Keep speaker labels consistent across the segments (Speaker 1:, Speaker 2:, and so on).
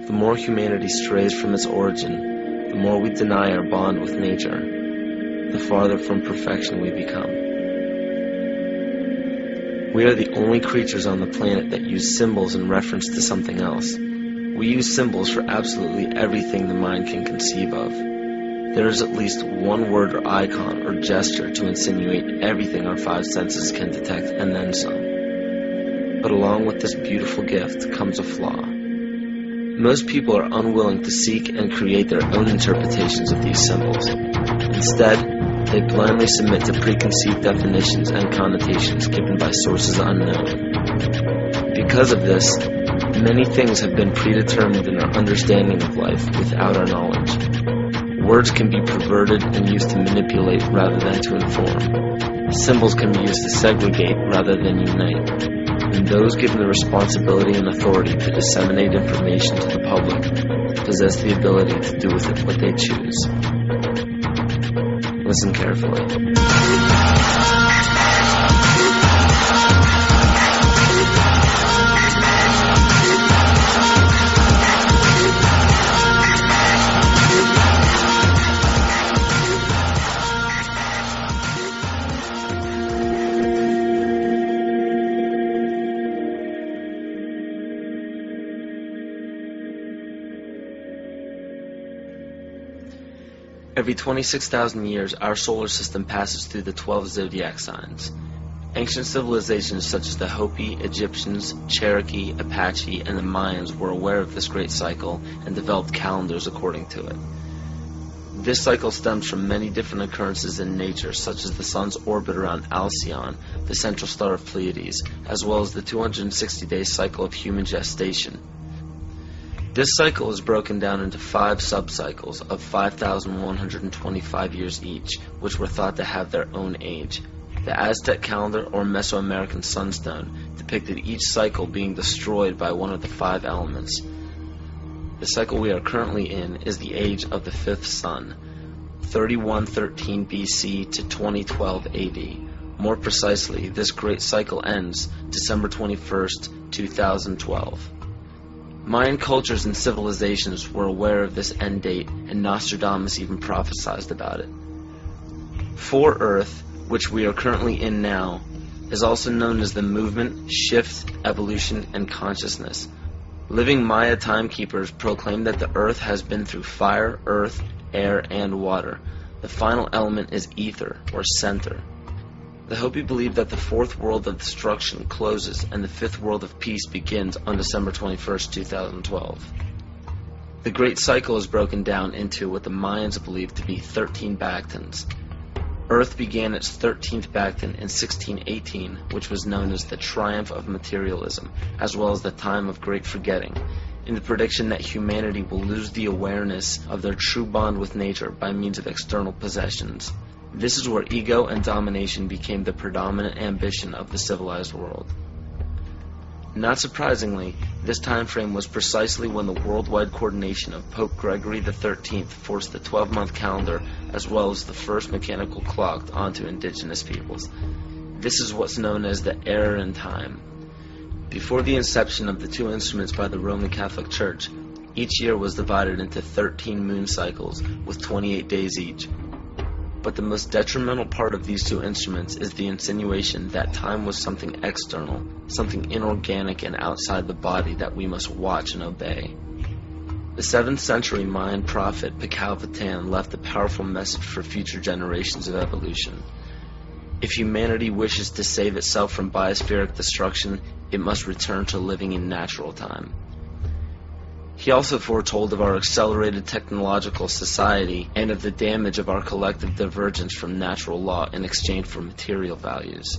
Speaker 1: The more humanity strays from its origin, the more we deny our bond with nature, the farther from perfection we become. We are the only creatures on the planet that use symbols in reference to something else. We use symbols for absolutely everything the mind can conceive of. There is at least one word or icon or gesture to insinuate everything our five senses can detect and then some. But along with this beautiful gift comes a flaw. Most people are unwilling to seek and create their own interpretations of these symbols. Instead, they blindly submit to preconceived definitions and connotations given by sources unknown. Because of this, many things have been predetermined in our understanding of life without our knowledge. Words can be perverted and used to manipulate rather than to inform. Symbols can be used to segregate rather than unite. And those given the responsibility and authority to disseminate information to the public possess the ability to do with it what they choose. Listen carefully. Every 26,000 years, our solar system passes through the 12 zodiac signs. Ancient civilizations such as the Hopi, Egyptians, Cherokee, Apache, and the Mayans were aware of this great cycle and developed calendars according to it. This cycle stems from many different occurrences in nature, such as the sun's orbit around Alcyone, the central star of Pleiades, as well as the 260-day cycle of human gestation. This cycle is broken down into 5 subcycles of 5,125 years each, which were thought to have their own age. The Aztec calendar or Mesoamerican sunstone depicted each cycle being destroyed by one of the 5 elements. The cycle we are currently in is the age of the 5th sun, 3113 BC to 2012 AD. More precisely, this great cycle ends December 21st, 2012. Mayan cultures and civilizations were aware of this end date, and Nostradamus even prophesied about it. For Earth, which we are currently in now, is also known as the movement, shift, evolution, and consciousness. Living Maya timekeepers proclaim that the Earth has been through fire, earth, air, and water. The final element is ether, or center. The Hopi believe that the 4th world of destruction closes and the 5th world of peace begins on December 21st, 2012. The great cycle is broken down into what the Mayans believe to be 13 Bactans. Earth began its 13th Bactan in 1618, which was known as the triumph of materialism, as well as the time of great forgetting, in the prediction that humanity will lose the awareness of their true bond with nature by means of external possessions. This is where ego and domination became the predominant ambition of the civilized world. Not surprisingly, this time frame was precisely when the worldwide coordination of Pope Gregory XIII forced the 12-month calendar as well as the first mechanical clock onto indigenous peoples. This is what's known as the error in time. Before the inception of the 2 instruments by the Roman Catholic Church, each year was divided into 13 moon cycles with 28 days each. But the most detrimental part of these 2 instruments is the insinuation that time was something external, something inorganic and outside the body that we must watch and obey. The 7th century Mayan prophet Pacalvatan left a powerful message for future generations of evolution. If humanity wishes to save itself from biospheric destruction, it must return to living in natural time. He also foretold of our accelerated technological society and of the damage of our collective divergence from natural law in exchange for material values.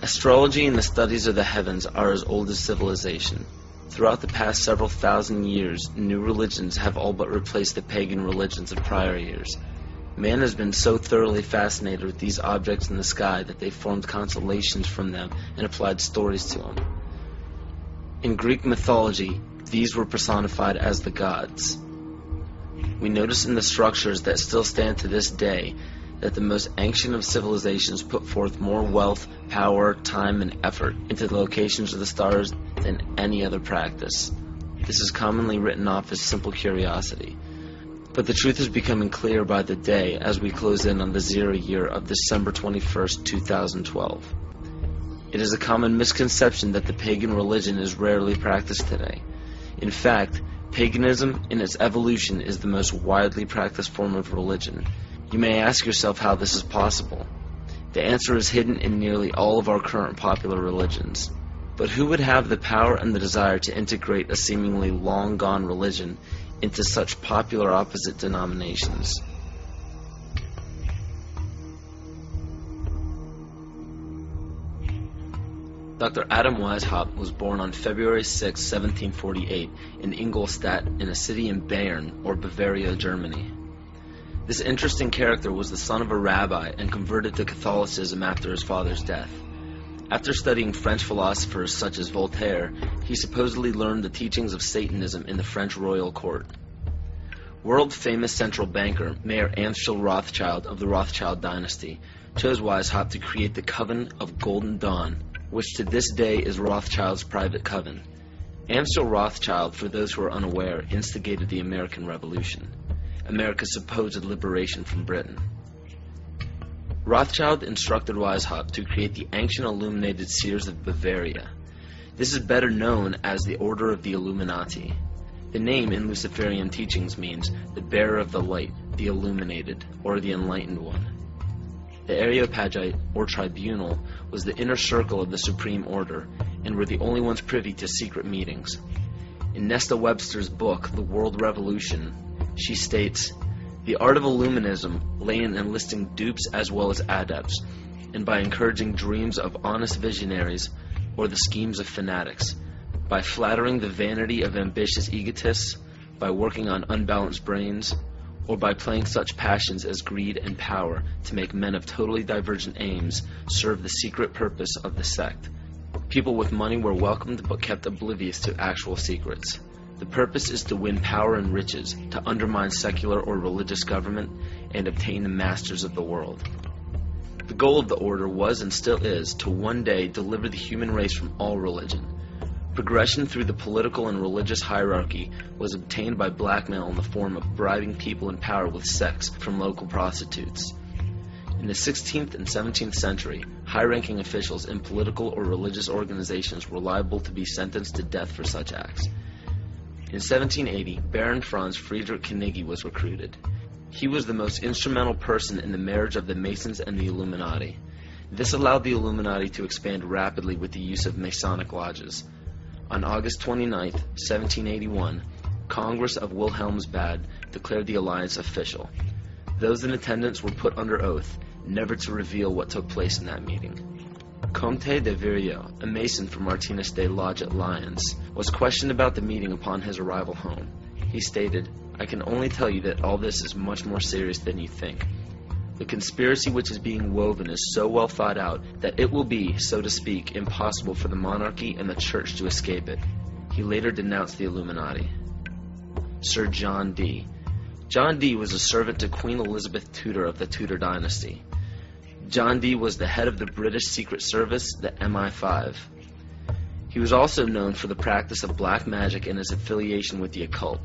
Speaker 1: Astrology and the studies of the heavens are as old as civilization. Throughout the past several thousand years, new religions have all but replaced the pagan religions of prior years. Man has been so thoroughly fascinated with these objects in the sky that they formed constellations from them and applied stories to them. In Greek mythology, these were personified as the gods. We notice in the structures that still stand to this day that the most ancient of civilizations put forth more wealth, power, time, and effort into the locations of the stars than any other practice. This is commonly written off as simple curiosity. But the truth is becoming clear by the day as we close in on the 0 year of December 21st, 2012. It is a common misconception that the pagan religion is rarely practiced today. In fact, paganism in its evolution is the most widely practiced form of religion. You may ask yourself how this is possible. The answer is hidden in nearly all of our current popular religions. But who would have the power and the desire to integrate a seemingly long-gone religion into such popular opposite denominations? Dr. Adam Weishaupt was born on February 6, 1748 in Ingolstadt in a city in Bayern, or Bavaria, Germany. This interesting character was the son of a rabbi and converted to Catholicism after his father's death. After studying French philosophers such as Voltaire, he supposedly learned the teachings of Satanism in the French royal court. World-famous central banker Mayer Amschel Rothschild of the Rothschild dynasty chose Weishaupt to create the Coven of Golden Dawn, which to this day is Rothschild's private coven. Amschel Rothschild, for those who are unaware, instigated the American Revolution, America's supposed liberation from Britain. Rothschild instructed Weishaupt to create the Ancient Illuminated Seers of Bavaria. This is better known as the Order of the Illuminati. The name in Luciferian teachings means the bearer of the light, the illuminated, or the enlightened one. The Areopagite, or tribunal, was the inner circle of the Supreme Order, and were the only ones privy to secret meetings. In Nesta Webster's book, The World Revolution, she states, "The art of Illuminism lay in enlisting dupes as well as adepts, and by encouraging dreams of honest visionaries or the schemes of fanatics, by flattering the vanity of ambitious egotists, by working on unbalanced brains, or by playing such passions as greed and power to make men of totally divergent aims serve the secret purpose of the sect. People with money were welcomed but kept oblivious to actual secrets. The purpose is to win power and riches, to undermine secular or religious government, and obtain the masters of the world." The goal of the order was and still is to one day deliver the human race from all religion. Progression through the political and religious hierarchy was obtained by blackmail in the form of bribing people in power with sex from local prostitutes. In the 16th and 17th century, high-ranking officials in political or religious organizations were liable to be sentenced to death for such acts. In 1780, Baron Franz Friedrich Knigge was recruited. He was the most instrumental person in the marriage of the Masons and the Illuminati. This allowed the Illuminati to expand rapidly with the use of Masonic lodges. On August 29, 1781, Congress of Wilhelmsbad declared the alliance official. Those in attendance were put under oath, never to reveal what took place in that meeting. Comte de Virieu, a Mason from Martinez Day Lodge at Lyons, was questioned about the meeting upon his arrival home. He stated, "I can only tell you that all this is much more serious than you think. The conspiracy which is being woven is so well thought out that it will be, so to speak, impossible for the monarchy and the church to escape it." He later denounced the Illuminati. Sir John Dee. John Dee was a servant to Queen Elizabeth Tudor of the Tudor dynasty. John Dee was the head of the British Secret Service, the MI5. He was also known for the practice of black magic and his affiliation with the occult.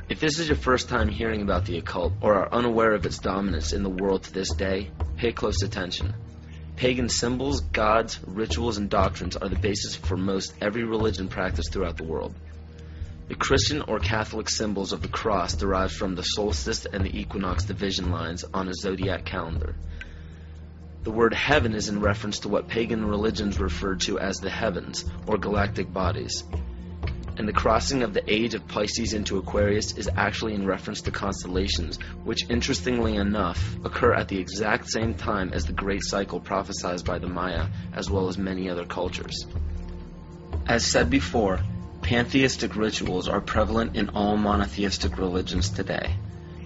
Speaker 1: If this is your first time hearing about the occult, or are unaware of its dominance in the world to this day, pay close attention. Pagan symbols, gods, rituals, and doctrines are the basis for most every religion practiced throughout the world. The Christian or Catholic symbols of the cross derives from the solstice and the equinox division lines on a zodiac calendar. The word heaven is in reference to what pagan religions referred to as the heavens, or galactic bodies. And the crossing of the age of Pisces into Aquarius is actually in reference to constellations, which interestingly enough occur at the exact same time as the great cycle prophesied by the Maya, as well as many other cultures. As said before, pantheistic rituals are prevalent in all monotheistic religions today.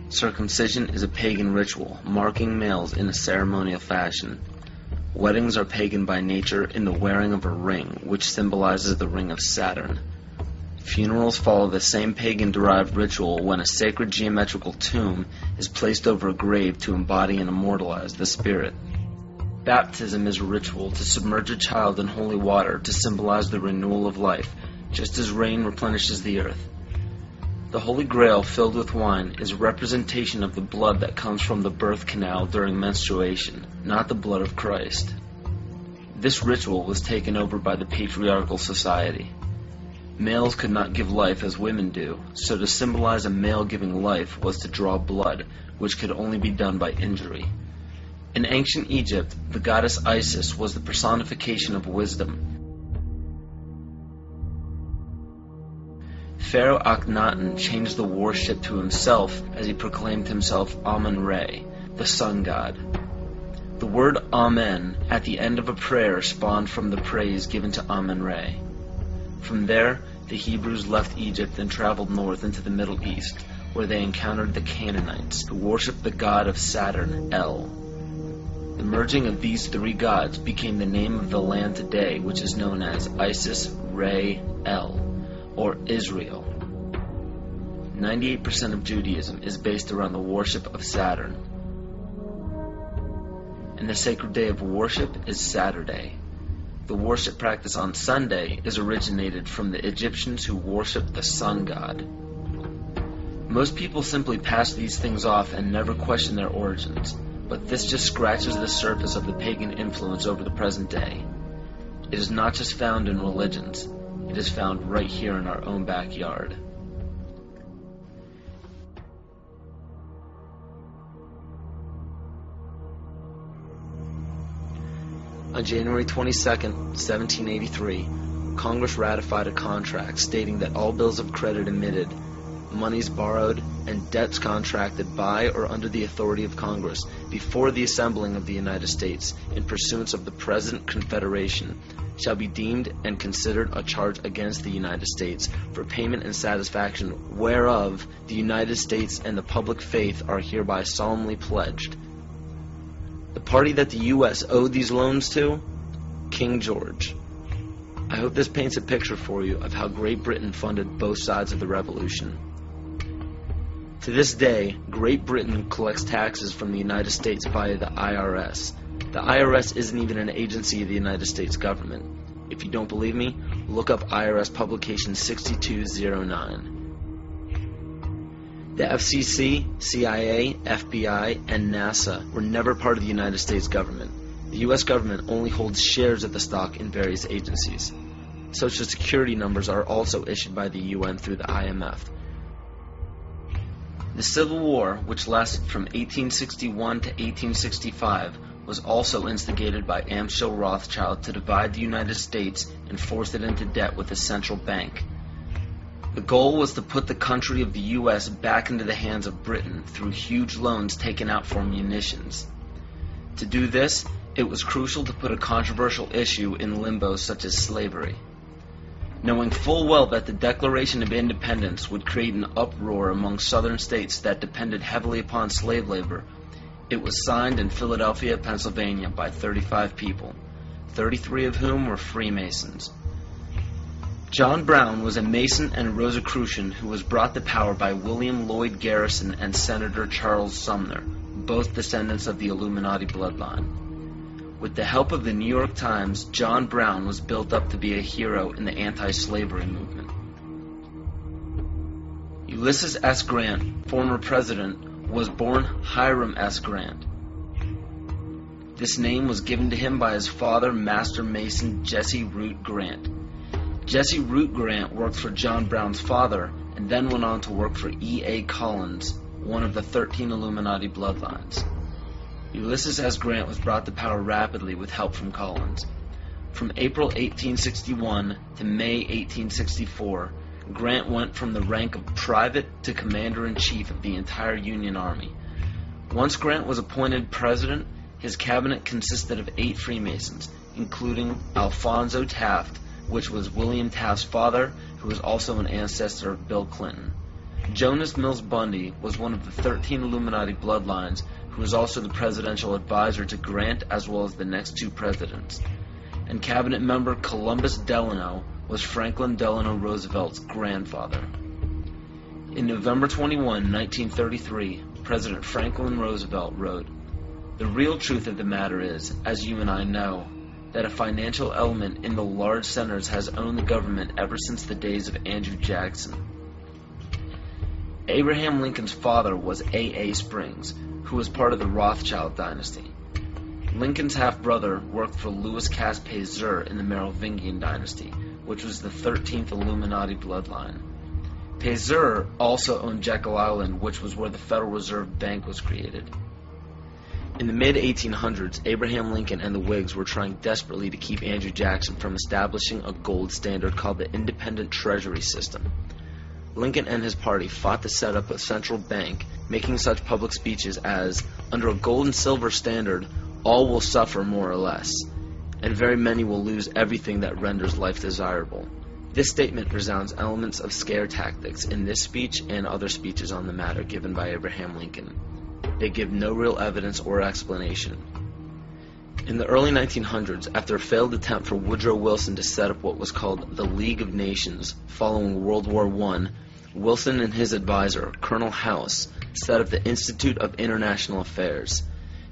Speaker 1: Circumcision is a pagan ritual, marking males in a ceremonial fashion. Weddings are pagan by nature in the wearing of a ring, which symbolizes the ring of Saturn. Funerals follow the same pagan-derived ritual when a sacred geometrical tomb is placed over a grave to embody and immortalize the spirit. Baptism is a ritual to submerge a child in holy water to symbolize the renewal of life, just as rain replenishes the earth. The Holy Grail filled with wine is a representation of the blood that comes from the birth canal during menstruation, not the blood of Christ. This ritual was taken over by the patriarchal society. Males could not give life as women do, so to symbolize a male giving life was to draw blood, which could only be done by injury. In ancient Egypt, the goddess Isis was the personification of wisdom. Pharaoh Akhenaten changed the warship to himself as he proclaimed himself Amun-Re, the sun god. The word Amen at the end of a prayer spawned from the praise given to Amun-Re. From there, the Hebrews left Egypt and traveled north into the Middle East, where they encountered the Canaanites, who worshipped the god of Saturn, El. The merging of these three gods became the name of the land today, which is known as Isis, Re, El, or Israel. 98% of Judaism is based around the worship of Saturn. And the sacred day of worship is Saturday. The worship practice on Sunday is originated from the Egyptians who worshipped the sun god. Most people simply pass these things off and never question their origins, but this just scratches the surface of the pagan influence over the present day. It is not just found in religions. It is found right here in our own backyard. On January 22, 1783, Congress ratified a contract stating that all bills of credit emitted, monies borrowed, and debts contracted by or under the authority of Congress before the assembling of the United States in pursuance of the present Confederation shall be deemed and considered a charge against the United States for payment and satisfaction whereof the United States and the public faith are hereby solemnly pledged. The party that the U.S. owed these loans to? King George. I hope this paints a picture for you of how Great Britain funded both sides of the Revolution. To this day, Great Britain collects taxes from the United States via the IRS. The IRS isn't even an agency of the United States government. If you don't believe me, look up IRS publication 6209. The FCC, CIA, FBI, and NASA were never part of the United States government. The U.S. government only holds shares of the stock in various agencies. Social Security numbers are also issued by the UN through the IMF. The Civil War, which lasted from 1861 to 1865, was also instigated by Amschel Rothschild to divide the United States and force it into debt with a central bank. The goal was to put the country of the U.S. back into the hands of Britain through huge loans taken out for munitions. To do this, it was crucial to put a controversial issue in limbo such as slavery. Knowing full well that the Declaration of Independence would create an uproar among southern states that depended heavily upon slave labor, it was signed in Philadelphia, Pennsylvania by 35 people, 33 of whom were Freemasons. John Brown was a Mason and Rosicrucian who was brought to power by William Lloyd Garrison and Senator Charles Sumner, both descendants of the Illuminati bloodline. With the help of the New York Times, John Brown was built up to be a hero in the anti-slavery movement. Ulysses S. Grant, former president, was born Hiram S. Grant. This name was given to him by his father, Master Mason Jesse Root Grant. Jesse Root Grant worked for John Brown's father and then went on to work for E.A. Collins, one of the 13 Illuminati bloodlines. Ulysses S. Grant was brought to power rapidly with help from Collins. From April 1861 to May 1864, Grant went from the rank of private to commander-in-chief of the entire Union Army. Once Grant was appointed president, his cabinet consisted of 8 Freemasons, including Alphonso Taft, which was William Taft's father, who was also an ancestor of Bill Clinton. Jonas Mills Bundy was one of the 13 Illuminati bloodlines, who was also the presidential advisor to Grant as well as the next 2 presidents. And cabinet member Columbus Delano was Franklin Delano Roosevelt's grandfather. In November 21, 1933, President Franklin Roosevelt wrote, "The real truth of the matter is, as you and I know, that a financial element in the large centers has owned the government ever since the days of Andrew Jackson. Abraham Lincoln's father was A.A. Springs, who was part of the Rothschild dynasty. Lincoln's half-brother worked for Louis Cass Pasteur in the Merovingian dynasty, which was the 13th Illuminati bloodline. Pasteur also owned Jekyll Island, which was where the Federal Reserve Bank was created. In the mid-1800s, Abraham Lincoln and the Whigs were trying desperately to keep Andrew Jackson from establishing a gold standard called the Independent Treasury System. Lincoln and his party fought to set up a central bank, making such public speeches as, "Under a gold and silver standard, all will suffer more or less, and very many will lose everything that renders life desirable." This statement resounds elements of scare tactics in this speech and other speeches on the matter given by Abraham Lincoln. They give no real evidence or explanation. In the early 1900s, after a failed attempt for Woodrow Wilson to set up what was called the League of Nations following World War I, Wilson and his advisor, Colonel House, set up the Institute of International Affairs.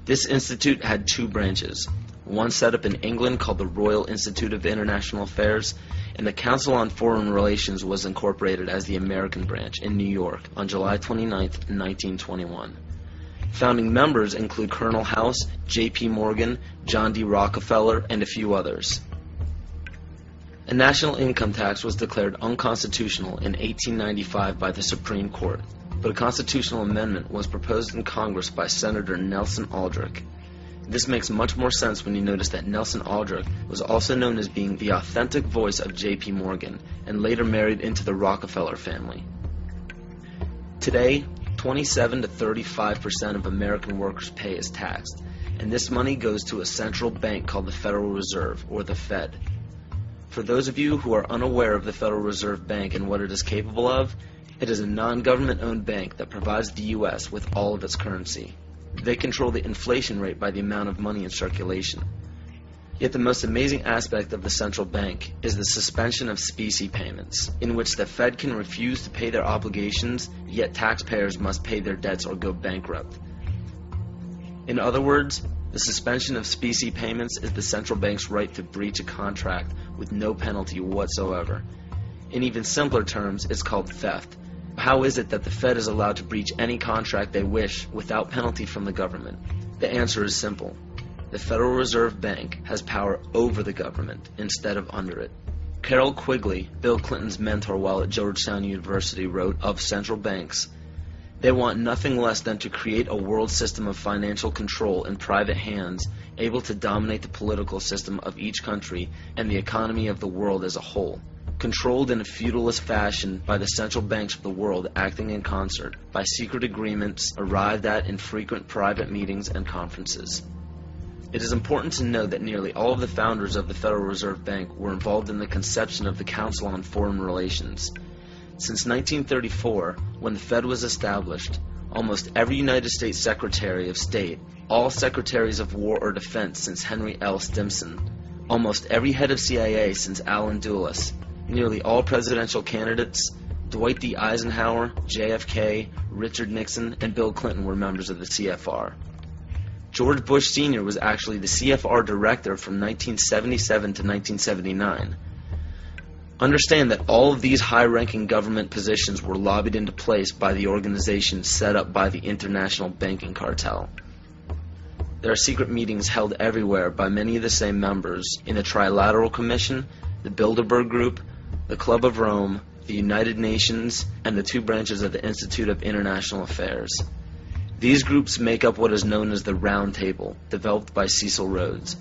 Speaker 1: This institute had two branches, one set up in England called the Royal Institute of International Affairs, and the Council on Foreign Relations was incorporated as the American branch in New York on July 29, 1921. Founding members include Colonel House, J.P. Morgan, John D. Rockefeller, and a few others. A national income tax was declared unconstitutional in 1895 by the Supreme Court, but a constitutional amendment was proposed in Congress by Senator Nelson Aldrich. This makes much more sense when you notice that Nelson Aldrich was also known as being the authentic voice of J.P. Morgan and later married into the Rockefeller family. Today, 27 to 35% of American workers' pay is taxed, and this money goes to a central bank called the Federal Reserve, or the Fed. For those of you who are unaware of the Federal Reserve Bank and what it is capable of, it is a non-government-owned bank that provides the U.S. with all of its currency. They control the inflation rate by the amount of money in circulation. Yet the most amazing aspect of the central bank is the suspension of specie payments, in which the Fed can refuse to pay their obligations, yet taxpayers must pay their debts or go bankrupt. In other words, the suspension of specie payments is the central bank's right to breach a contract with no penalty whatsoever. In even simpler terms, it's called theft. How is it that the Fed is allowed to breach any contract they wish without penalty from the government? The answer is simple. The Federal Reserve Bank has power over the government instead of under it. Carroll Quigley, Bill Clinton's mentor while at Georgetown University, wrote of central banks, "They want nothing less than to create a world system of financial control in private hands, able to dominate the political system of each country and the economy of the world as a whole, controlled in a feudalist fashion by the central banks of the world acting in concert, by secret agreements arrived at in frequent private meetings and conferences." It is important to note that nearly all of the founders of the Federal Reserve Bank were involved in the conception of the Council on Foreign Relations. Since 1934, when the Fed was established, almost every United States Secretary of State, all Secretaries of War or Defense since Henry L. Stimson, almost every head of CIA since Allen Dulles, nearly all presidential candidates, Dwight D. Eisenhower, JFK, Richard Nixon, and Bill Clinton were members of the CFR. George Bush Sr. was actually the CFR director from 1977 to 1979. Understand that all of these high-ranking government positions were lobbied into place by the organization set up by the international banking cartel. There are secret meetings held everywhere by many of the same members in the Trilateral Commission, the Bilderberg Group, the Club of Rome, the United Nations, and the two branches of the Institute of International Affairs. These groups make up what is known as the Round Table, developed by Cecil Rhodes.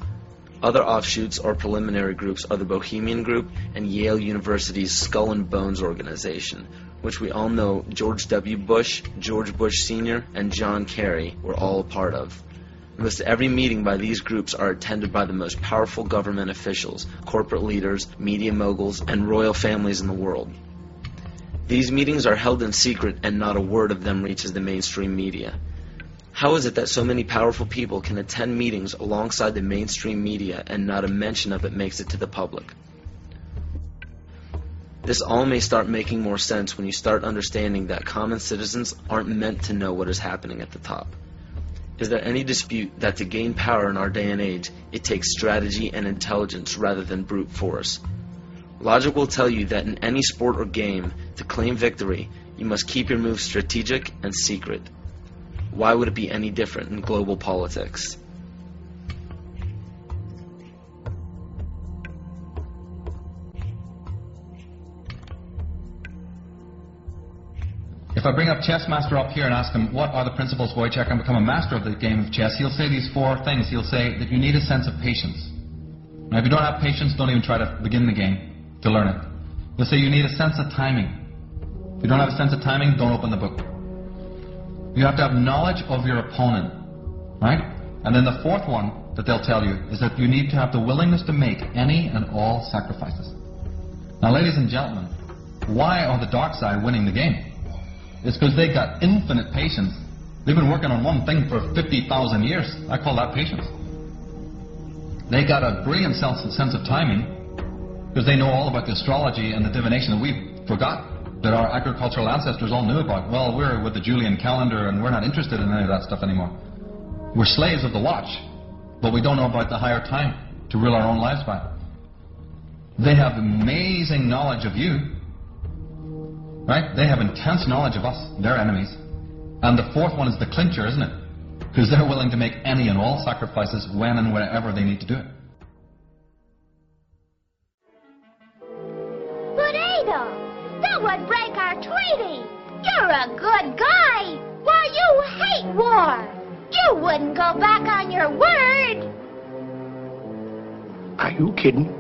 Speaker 1: Other offshoots or preliminary groups are the Bohemian Group and Yale University's Skull and Bones organization, which we all know George W. Bush, George Bush Sr., and John Kerry were all a part of. Almost every meeting by these groups are attended by the most powerful government officials, corporate leaders, media moguls, and royal families in the world. These meetings are held in secret and not a word of them reaches the mainstream media. How is it that so many powerful people can attend meetings alongside the mainstream media and not a mention of it makes it to the public? This all may start making more sense when you start understanding that common citizens aren't meant to know what is happening at the top. Is there any dispute that to gain power in our day and age, it takes strategy and intelligence rather than brute force? Logic will tell you that in any sport or game, to claim victory, you must keep your moves strategic and secret. Why would it be any different in global politics?
Speaker 2: If I bring up chess master up here and ask him, what are the principles, Wojciech, and become a master of the game of chess, he'll say these 4 things. He'll say that you need a sense of patience. Now, if you don't have patience, don't even try to begin the game to learn it. He'll say you need a sense of timing. If you don't have a sense of timing, don't open the book. You have to have knowledge of your opponent, right? And then the 4th one that they'll tell you is that you need to have the willingness to make any and all sacrifices. Now, ladies and gentlemen, why are the dark side winning the game? It's because they got infinite patience. They've been working on one thing for 50,000 years. I call that patience. They got a brilliant sense of timing because they know all about the astrology and the divination that we forgot, that our agricultural ancestors all knew about. Well, we're with the Julian calendar and we're not interested in any of that stuff anymore. We're slaves of the watch, but we don't know about the higher time to rule our own lives by. They have amazing knowledge of you. Right? They have intense knowledge of us, their enemies. And the 4th one is the clincher, isn't it? Because they're willing to make any and all sacrifices when and wherever they need to do it.
Speaker 3: But Adolf, that would break our treaty. You're a good guy. Why, you hate war. You wouldn't go back on your word.
Speaker 4: Are you kidding?